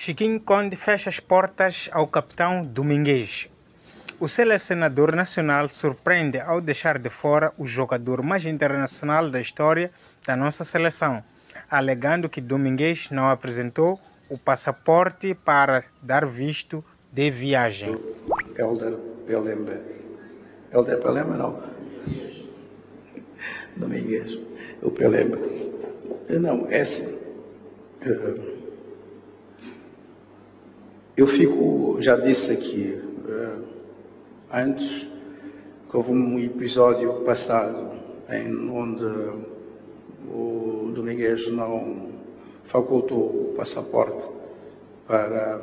Chiquinho Conde fecha as portas ao capitão Domingues. O selecionador nacional surpreende ao deixar de fora o jogador mais internacional da história da nossa seleção, alegando que Domingues não apresentou o passaporte para dar visto de viagem. Helder Pelemba. Helder Pelemba não. Domingues. O Pelemba. Não, é assim. Eu fico, já disse aqui antes, que houve um episódio passado em onde o Domingues não facultou o passaporte para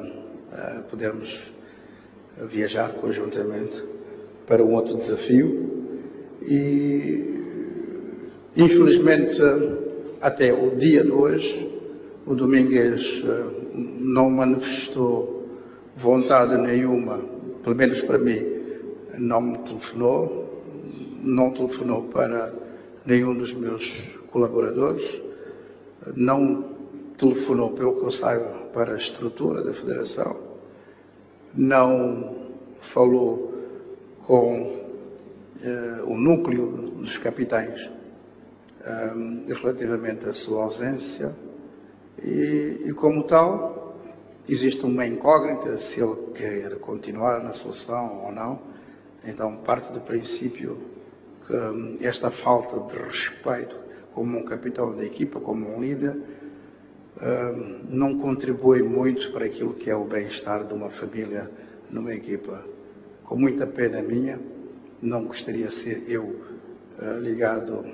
podermos viajar conjuntamente para um outro desafio e, infelizmente, até o dia de hoje, o Domingues não manifestou vontade nenhuma, pelo menos para mim, não me telefonou, não telefonou para nenhum dos meus colaboradores, não telefonou, pelo que eu saiba, para a estrutura da Federação, não falou com o núcleo dos capitães relativamente à sua ausência e como tal, existe uma incógnita se ele quer continuar na seleção ou não. Então, parte do princípio que esta falta de respeito como um capitão da equipa, como um líder, não contribui muito para aquilo que é o bem-estar de uma família numa equipa. Com muita pena minha, não gostaria de ser eu ligado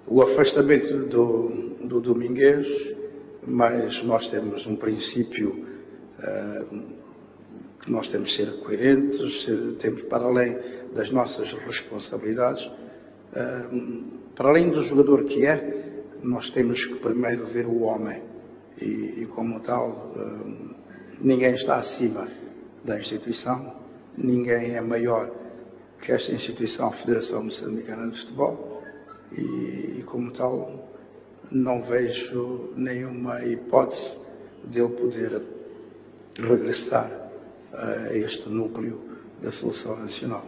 o afastamento do Domingues, mas nós temos um princípio que nós temos de ser coerentes, temos para além das nossas responsabilidades, para além do jogador que é, nós temos que primeiro ver o homem e como tal, ninguém está acima da instituição, ninguém é maior que esta instituição, a Federação Moçambicana de Futebol, e como tal, não vejo nenhuma hipótese dele poder regressar a este núcleo da seleção nacional.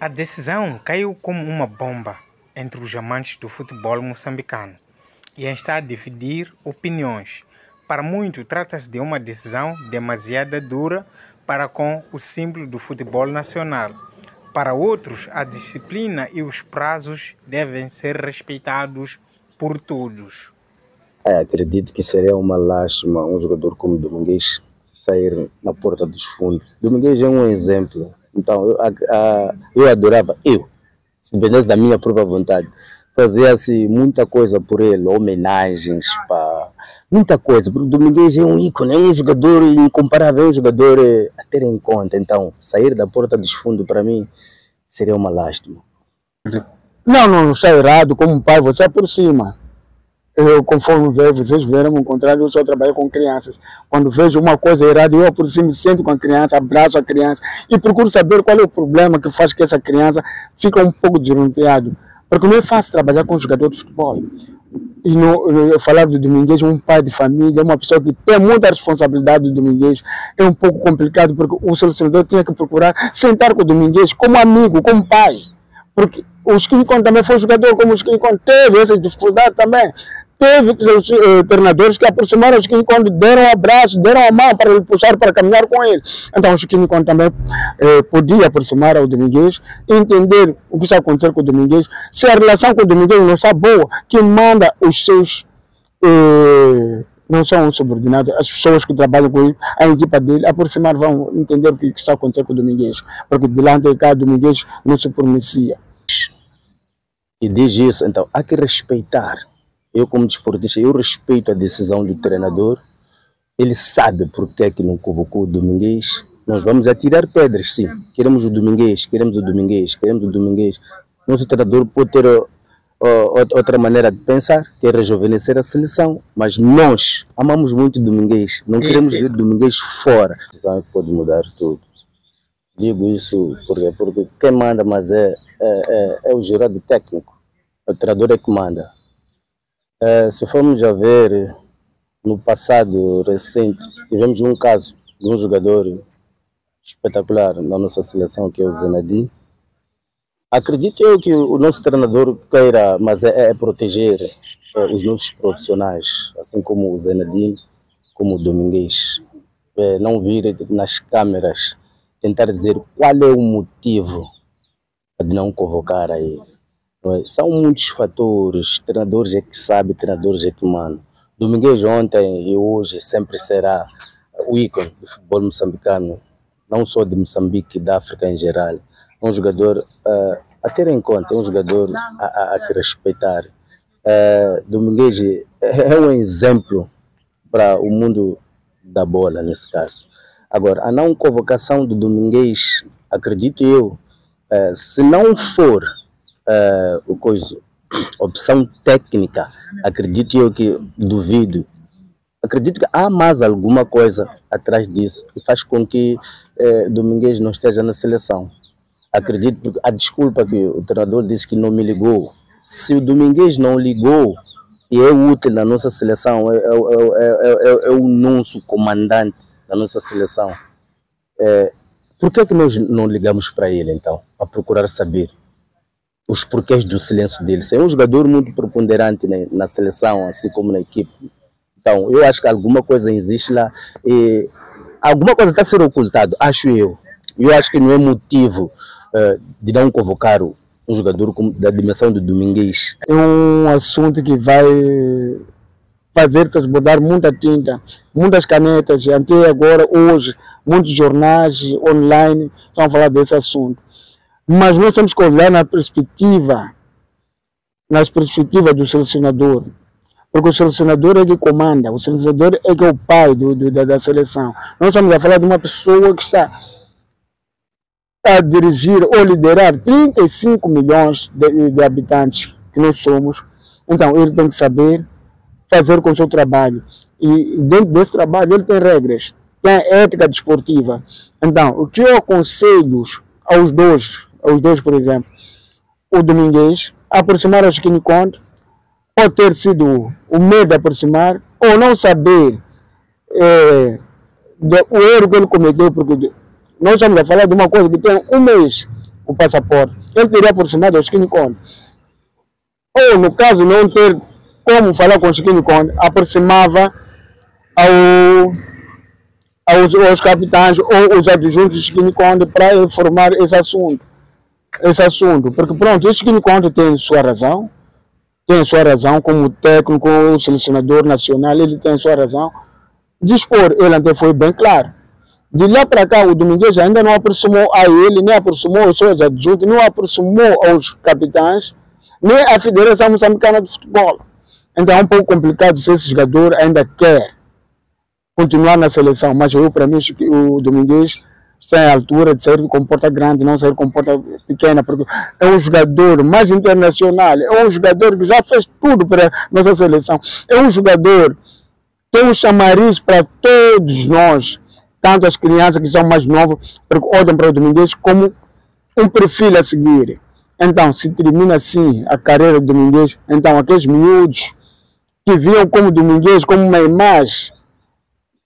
A decisão caiu como uma bomba entre os amantes do futebol moçambicano e está a dividir opiniões. Para muitos, trata-se de uma decisão demasiado dura para com o símbolo do futebol nacional. Para outros, a disciplina e os prazos devem ser respeitados por todos. Acredito que seria uma lástima um jogador como Domingues sair na porta dos fundos. Domingues é um exemplo. Então, eu adorava, se dependesse da minha própria vontade, fazia-se muita coisa por ele, homenagens, muita coisa. Porque o Domingues é um ícone, é um jogador incomparável, é um jogador a ter em conta. Então, sair da porta dos fundos, para mim, seria uma lástima. Não está errado, como pai, você é por cima. Eu, conforme vocês viram, ao contrário, eu só trabalho com crianças. Quando vejo uma coisa errada, eu por cima sento com a criança, abraço a criança e procuro saber qual é o problema que faz que essa criança fique um pouco desnorteada. Porque não é fácil trabalhar com jogador de futebol. E eu falar do Domingues, um pai de família, uma pessoa que tem muita responsabilidade do Domingues, é um pouco complicado, porque o selecionador tinha que procurar sentar com o Domingues como amigo, como pai. Porque o Chiquinho Conde também foi jogador, como o Chiquinho Conde teve essa dificuldade também. Teve treinadores que aproximaram o Chiquinho Conde, deram um abraço, deram a mão para ele puxar, para caminhar com ele. Então o Chiquinho Conde também podia aproximar ao Domingues, entender o que está acontecendo com o Domingues. Se a relação com o Domingues não está boa, quem manda os seus não são subordinados, as pessoas que trabalham com ele, a equipa dele, aproximar, vão entender o que está acontecendo com o Domingues, porque delante de cá o Domingues não se pronuncia. E diz isso, então, há que respeitar. Eu, como desportista, eu respeito a decisão do treinador. Ele sabe por que é que não convocou o Domingues. Nós vamos atirar pedras, sim. Queremos o Domingues, queremos o Domingues, queremos o Domingues. Nosso treinador pode ter outra maneira de pensar, que é rejuvenescer a seleção. Mas nós amamos muito o Domingues. Não queremos ver o Domingues fora. A decisão é que pode mudar tudo. Digo isso porque quem manda, mas é o jurado técnico. O treinador é que manda. Se formos a ver, no passado recente, tivemos um caso de um jogador espetacular na nossa seleção, que é o Zenadinho. Acredito eu que o nosso treinador queira, mas é proteger os nossos profissionais, assim como o Zenadinho, como o Domingues. Não vir nas câmeras tentar dizer qual é o motivo de não convocar aí. São muitos fatores, treinadores é que sabem, treinadores é que mandam. Domingues ontem e hoje sempre será o ícone do futebol moçambicano, não só de Moçambique, da África em geral. É um jogador a ter em conta, é um jogador a respeitar. Domingues é um exemplo para o mundo da bola, nesse caso. Agora, a não convocação do Domingues, acredito eu, se não for opção técnica, acredito eu que duvido. Acredito que há mais alguma coisa atrás disso que faz com que Domingues não esteja na seleção. Acredito que a desculpa que o treinador disse que não me ligou. Se o Domingues não ligou e é útil na nossa seleção, é o nosso comandante da nossa seleção, por que nós não ligamos para ele então, a procurar saber os porquês do silêncio dele? É um jogador muito preponderante na seleção, assim como na equipe. Então, eu acho que alguma coisa existe lá e alguma coisa está a ser ocultado, acho eu. Eu acho que não é motivo de não convocar um jogador da dimensão do Domingues. É um assunto que vai fazer transbordar muita tinta, muitas canetas. Até agora, hoje, muitos jornais online estão a falar desse assunto. Mas nós temos que olhar nas perspectivas do selecionador. Porque o selecionador é que comanda, o selecionador é que é o pai da seleção. Nós estamos a falar de uma pessoa que está a dirigir ou liderar 35 milhões de habitantes que nós somos. Então, ele tem que saber fazer com o seu trabalho. E dentro desse trabalho ele tem regras, tem a ética desportiva. Então, o que eu aconselho aos dois, por exemplo, o Domingues, aproximar ao Chiquinho Conde, pode ter sido o medo de aproximar, ou não saber o erro que ele cometeu, porque nós estamos a falar de uma coisa que tem um mês o passaporte. Ele teria aproximado ao Chiquinho Conde. Ou, no caso, não ter como falar com o Chiquinho Conde, aproximava aos capitães ou os adjuntos do Chiquinho Conde para informar esse assunto. Porque, pronto, o Chiquinho Conde tem sua razão, como técnico, como selecionador nacional, ele tem sua razão. Dispor, ele até foi bem claro. De lá para cá, o Domingues ainda não aproximou a ele, nem aproximou aos seus adjuntos, não aproximou aos capitães, nem a Federação Moçambicana de Futebol. Então é um pouco complicado se esse jogador ainda quer continuar na seleção. Mas eu, para mim, o Domingues está à altura de sair com porta grande, não sair com porta pequena, porque é um jogador mais internacional, é um jogador que já fez tudo para a nossa seleção. É um jogador que tem um chamariz para todos nós, tanto as crianças que são mais novas, porque olham para o Domingues como um perfil a seguir. Então, se termina assim a carreira do Domingues, então aqueles miúdos que viam como Domingues, como uma imagem,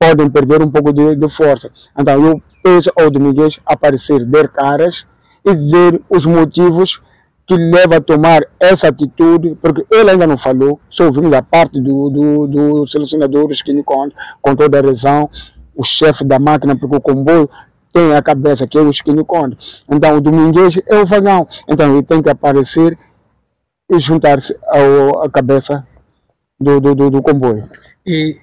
podem perder um pouco de força. Então, eu peço ao Domingues aparecer, dar caras e dizer os motivos que levam a tomar essa atitude, porque ele ainda não falou, só ouvindo da parte do selecionador Chiquinho Conde, com toda a razão, o chefe da máquina, porque o comboio tem a cabeça, que é o Chiquinho Conde. Então, o Domingues é o vagão. Então, ele tem que aparecer e juntar-se à cabeça do comboio. E